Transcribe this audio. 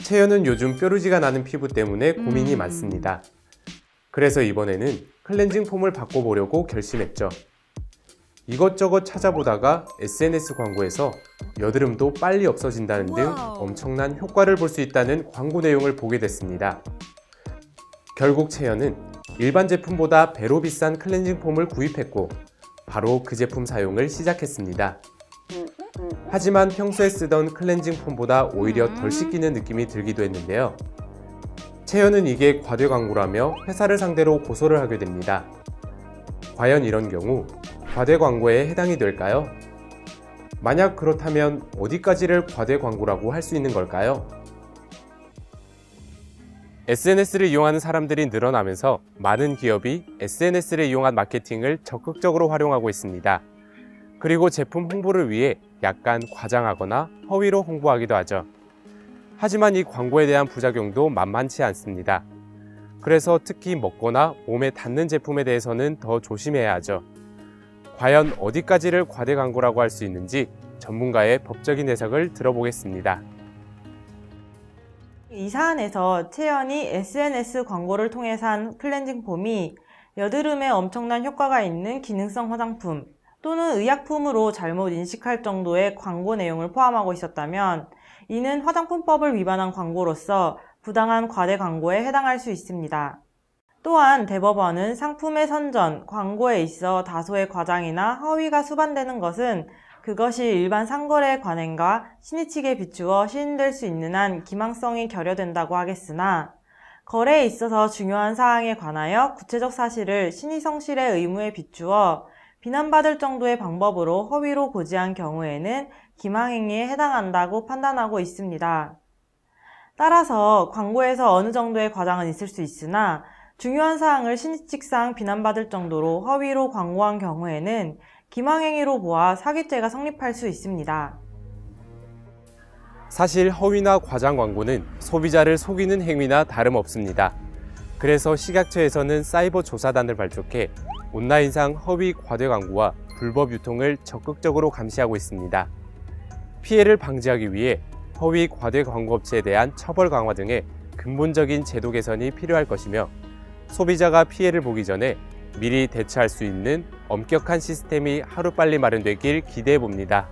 채연은 요즘 뾰루지가 나는 피부 때문에 고민이 많습니다. 그래서 이번에는 클렌징 폼을 바꿔보려고 결심했죠. 이것저것 찾아보다가 SNS 광고에서 여드름도 빨리 없어진다는 등 엄청난 효과를 볼 수 있다는 광고 내용을 보게 됐습니다. 결국 채연은 일반 제품보다 배로 비싼 클렌징 폼을 구입했고 바로 그 제품 사용을 시작했습니다. 하지만 평소에 쓰던 클렌징 폼보다 오히려 덜 씻기는 느낌이 들기도 했는데요. 채연은 이게 과대 광고라며 회사를 상대로 고소를 하게 됩니다. 과연 이런 경우 과대 광고에 해당이 될까요? 만약 그렇다면 어디까지를 과대 광고라고 할 수 있는 걸까요? SNS를 이용하는 사람들이 늘어나면서 많은 기업이 SNS를 이용한 마케팅을 적극적으로 활용하고 있습니다. 그리고 제품 홍보를 위해 약간 과장하거나 허위로 홍보하기도 하죠. 하지만 이 광고에 대한 부작용도 만만치 않습니다. 그래서 특히 먹거나 몸에 닿는 제품에 대해서는 더 조심해야 하죠. 과연 어디까지를 과대 광고라고 할 수 있는지 전문가의 법적인 해석을 들어보겠습니다. 이 사안에서 채연이 SNS 광고를 통해 산 클렌징 폼이 여드름에 엄청난 효과가 있는 기능성 화장품 또는 의약품으로 잘못 인식할 정도의 광고 내용을 포함하고 있었다면 이는 화장품법을 위반한 광고로서 부당한 과대 광고에 해당할 수 있습니다. 또한 대법원은 상품의 선전, 광고에 있어 다소의 과장이나 허위가 수반되는 것은 그것이 일반 상거래 관행과 신의칙에 비추어 시인될 수 있는 한 기망성이 결여된다고 하겠으나 거래에 있어서 중요한 사항에 관하여 구체적 사실을 신의성실의 의무에 비추어 비난받을 정도의 방법으로 허위로 고지한 경우에는 기망행위에 해당한다고 판단하고 있습니다. 따라서 광고에서 어느 정도의 과장은 있을 수 있으나 중요한 사항을 신의칙상 비난받을 정도로 허위로 광고한 경우에는 기망행위로 보아 사기죄가 성립할 수 있습니다. 사실 허위나 과장 광고는 소비자를 속이는 행위나 다름없습니다. 그래서 식약처에서는 사이버 조사단을 발족해 온라인상 허위 과대 광고와 불법 유통을 적극적으로 감시하고 있습니다. 피해를 방지하기 위해 허위 과대 광고 업체에 대한 처벌 강화 등의 근본적인 제도 개선이 필요할 것이며 소비자가 피해를 보기 전에 미리 대처할 수 있는 엄격한 시스템이 하루빨리 마련되길 기대해 봅니다.